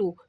2।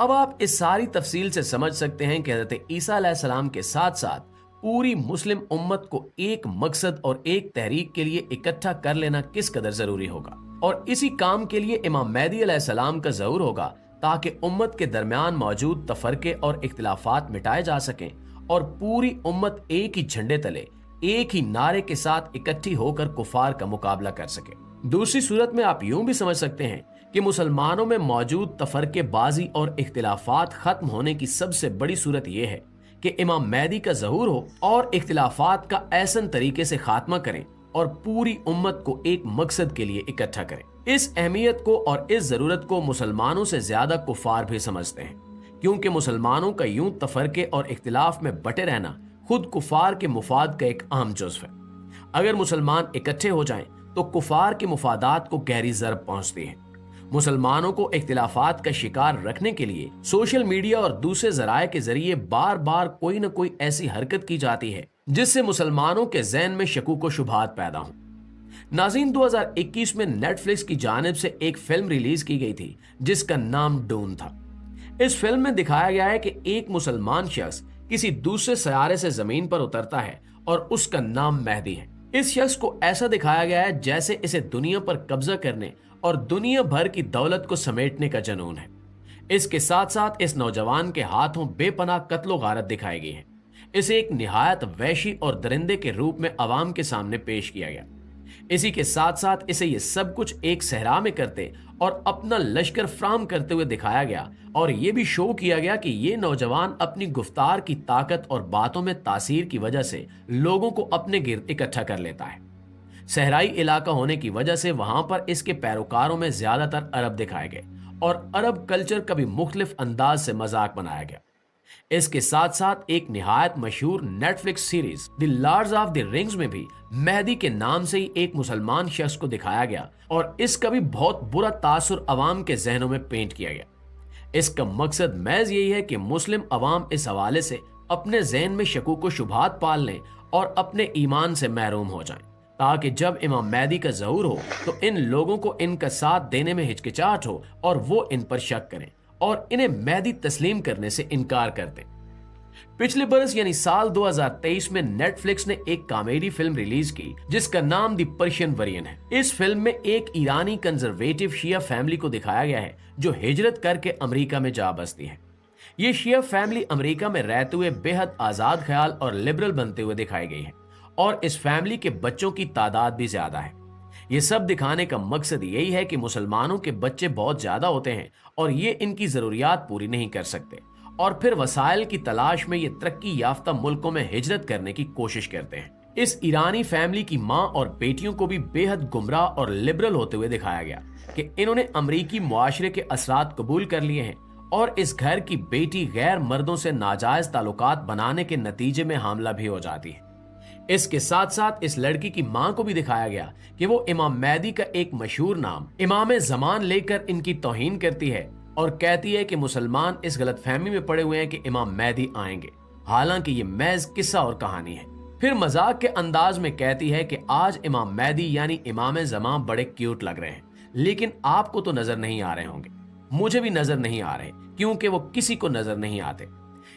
اب آپ اس ساری تفصیل سے سمجھ سکتے ہیں کہ حضرت عیسیٰ علیہ السلام کے ساتھ ساتھ پوری مسلم امت کو ایک مقصد اور ایک تحریک کے لیے اکٹھا کر لینا کس قدر ضروری ہوگا، اور اسی کام کے لیے امام مہدی علیہ السلام کا ظہور ہوگا تاکہ امت کے درمیان موجود تفرقے اور اختلافات مٹائے جا سکیں اور پوری امت ایک ہی جھنڈے تلے ایک ہی نعرے کے ساتھ اکٹھی ہو کر کفار کا مقابلہ کر سکے۔ دوسری صورت میں آپ یوں بھی سمجھ سکتے ہیں کہ مسلمانوں میں موجود تفرقے بازی اور اختلافات ختم ہونے کی سب سے بڑی صورت یہ ہے کہ امام مہدی کا ظہور ہو اور اختلافات کا ایسن طریقے سے خاتمہ کریں اور پوری امت کو ایک مقصد کے لیے اکٹھا کریں۔ اس اہمیت کو اور اس ضرورت کو مسلمانوں سے زیادہ کفار بھی سمجھتے ہیں، کیونکہ مسلمانوں کا یوں تفرقے اور اختلاف میں بٹے رہنا خود کفار کے مفاد کا ایک اہم جزو ہے۔ اگر مسلمان اکٹھے ہو جائیں تو کفار کے مفادات کو گہری ضرب پہنچتی ہے۔ مسلمانوں کو اختلافات کا شکار رکھنے کے لیے سوشل میڈیا اور دوسرے ذرائع کے ذریعے بار بار کوئی نہ کوئی ایسی حرکت کی جاتی ہے جس سے مسلمانوں کے ذہن میں شکوک و شبہات پیدا ہوں۔ ناظرین، 2021 میں نیٹ فلکس کی جانب سے ایک فلم ریلیز کی گئی تھی جس کا نام ڈون تھا۔ اس فلم میں دکھایا گیا ہے کہ ایک مسلمان شخص کسی دوسرے سیارے سے زمین پر اترتا ہے اور اس کا نام مہدی ہے۔ اس شخص کو ایسا دکھایا گیا ہے جیسے اسے دنیا پر قبضہ کرنے اور دنیا بھر کی دولت کو سمیٹنے کا جنون ہے۔ اس کے ساتھ ساتھ اس نوجوان کے ہاتھوں بے پناہ قتل و غارت دکھائی گئی ہے۔ اسے ایک نہایت وحشی اور درندے کے روپ میں عوام کے سامنے پیش کیا گیا۔ اسی کے ساتھ ساتھ اسے یہ سب کچھ ایک صحرا میں کرتے اور اپنا لشکر فراہم کرتے ہوئے دکھایا گیا، اور یہ بھی شو کیا گیا کہ یہ نوجوان اپنی گفتار کی طاقت اور باتوں میں تاثیر کی وجہ سے لوگوں کو اپنے گرد اکٹھا کر لیتا ہے۔ صحرائی علاقہ ہونے کی وجہ سے وہاں پر اس کے پیروکاروں میں زیادہ تر عرب دکھائے گئے اور عرب کلچر کا بھی مختلف انداز سے مذاق بنایا گیا۔ اس کے ساتھ ساتھ ایک نہایت مشہور Netflix series the Lords of the Rings میں بھی مہدی کے نام سے ہی ایک مسلمان شخص کو دکھایا گیا، اور اس کا بھی بہت برا تاثر عوام کے ذہنوں میں پینٹ کیا گیا۔ اس کا مقصد محض یہی ہے کہ مسلم عوام اس حوالے سے اپنے ذہن میں شکوک و شبہات پال لیں اور اپنے ایمان سے محروم ہو جائیں، تاکہ جب امام مہدی کا ظہور ہو تو ان لوگوں کو ان کا ساتھ دینے میں ہچکچاہٹ ہو اور وہ ان پر شک کریں اور انہیں مہدی تسلیم کرنے سے انکار کر دیں۔ پچھلے برس یعنی سال 2023 میں نیٹ فلکس نے ایک کامیڈی فلم ریلیز کی جس کا نام دی پرشین ورین ہے۔ اس فلم میں ایک ایرانی کنزرویٹو شیعہ فیملی کو دکھایا گیا ہے جو ہجرت کر کے امریکہ میں جا بستی ہے۔ یہ شیعہ فیملی امریکہ میں رہتے ہوئے بے حد آزاد خیال اور لبرل بنتے ہوئے دکھائی گئی ہے، اور اس فیملی کے بچوں کی تعداد بھی زیادہ ہے۔ یہ سب دکھانے کا مقصد یہی ہے کہ مسلمانوں کے بچے بہت زیادہ ہوتے ہیں اور یہ ان کی ضروریات پوری نہیں کر سکتے، اور پھر وسائل کی تلاش میں یہ ترقی یافتہ ملکوں میں ہجرت کرنے کی کوشش کرتے ہیں۔ اس ایرانی فیملی کی ماں اور بیٹیوں کو بھی بے حد گمراہ اور لبرل ہوتے ہوئے دکھایا گیا کہ انہوں نے امریکی معاشرے کے اثرات قبول کر لیے ہیں، اور اس گھر کی بیٹی غیر مردوں سے ناجائز تعلقات بنانے کے نتیجے میں حاملہ بھی ہو جاتی ہے۔ اس کے ساتھ ساتھ اس لڑکی کی ماں کو بھی دکھایا گیا کہ وہ امام مہدی کا ایک مشہور نام امام زمان لے کر ان کی توہین کرتی ہے اور کہتی ہے کہ مسلمان اس غلط فہمی میں پڑے ہوئے ہیں کہ امام مہدی آئیں گے، حالانکہ یہ محض قصہ اور کہانی ہے۔ پھر مذاق کے انداز میں کہتی ہے کہ آج امام مہدی یعنی امام زمان بڑے کیوٹ لگ رہے ہیں، لیکن آپ کو تو نظر نہیں آ رہے ہوں گے، مجھے بھی نظر نہیں آ رہے کیونکہ وہ کسی کو نظر نہیں آتے۔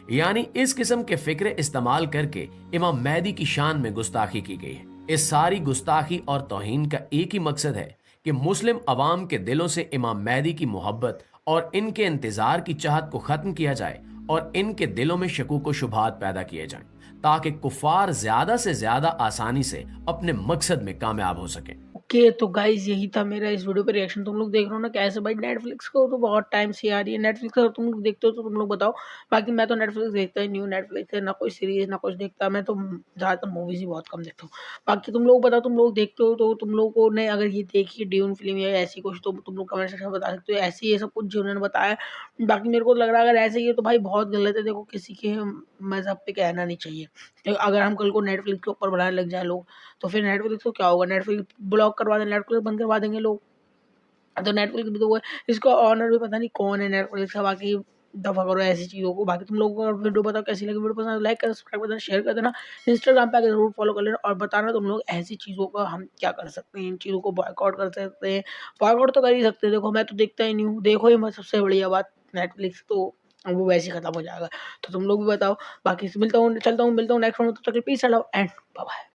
یعنی اس قسم کے فکرے استعمال کر کے امام مہدی کی شان میں گستاخی کی گئی ہے۔ اس ساری گستاخی اور توہین کا ایک ہی مقصد ہے کہ مسلم عوام کے دلوں سے امام مہدی کی محبت اور ان کے انتظار کی چاہت کو ختم کیا جائے اور ان کے دلوں میں شکوک و شبہات پیدا کیے جائیں، تاکہ کفار زیادہ سے زیادہ آسانی سے اپنے مقصد میں کامیاب ہو سکیں۔ اوکے تو گائز یہی تھا میرا اس ویڈیو پہ ریئیکشن۔ تم لوگ دیکھ رہے ہو نا کیسے بھائی نیٹ فلکس کو تو بہت ٹائم سے آ رہی ہے، نیٹ فلکس اگر تم لوگ دیکھتے ہو تو تم لوگ بتاؤ، باقی میں تو نیٹ فلکس دیکھتا ہی نہیں ہوں، نیٹ فلکس ہے نہ کوئی سیریز نہ کچھ دیکھتا، میں تو زیادہ تر موویز ہی بہت کم دیکھتا ہوں۔ باقی تم لوگ بتاؤ، تم لوگ دیکھتے ہو تو تم لوگوں نے اگر یہ دیکھی ڈیون فلم یا ایسی کچھ تو تم لوگ کمنٹ سیکشن میں بتا سکتے ہو، ایسی یہ سب کچھ جو انہوں نے بتایا۔ باقی میرے کو لگ رہا ہے اگر ایسے ہی ہے تو بھائی بہت غلط ہے، دیکھو کسی کے مذہب پہ کہنا نہیں چاہیے۔ اگر ہم کل کو نیٹ فلکس کے اوپر بنانے لگ جائیں لوگ تو پھر نیٹ فلکس کو کیا ہوگا، نیٹ فلکس بلاک کروا دیں، نیٹ فلکس بند کروا دیں گے لوگ۔ تو نیٹ فلکس بھی تو وہ ہے، اس کا آنر بھی پتہ نہیں کون ہے نیٹ فلکس کا۔ باقی دفعہ کرو ایسی چیزوں کو۔ باقی تم لوگوں کو ویڈیو بتاؤ کیسی لگی، ویڈیو پسند لائک کرنا، سبسکرائب کرنا، شیئر کر دینا، انسٹاگرام پہ آگے ضرور فالو کر لینا اور بتانا تم لوگ ایسی چیزوں کا ہم کیا کر سکتے ہیں، ان چیزوں کو بائیک آؤٹ کر سکتے ہیں۔ بائیک آؤٹ تو کر ہی سکتے ہیں، دیکھو میں تو دیکھتا ہی نہیں ہوں، دیکھو ہی میں سب سے بڑھیا بات نیٹ فلکس تو وہ ویسے ہی ختم ہو جائے گا. تو تم لوگ بھی بتاؤ. باقی ملتا ہوں چلتا ہوں ملتا ہوں نیکسٹ ون. تب تک کے لیے پیس آؤٹ اینڈ بائے بائے.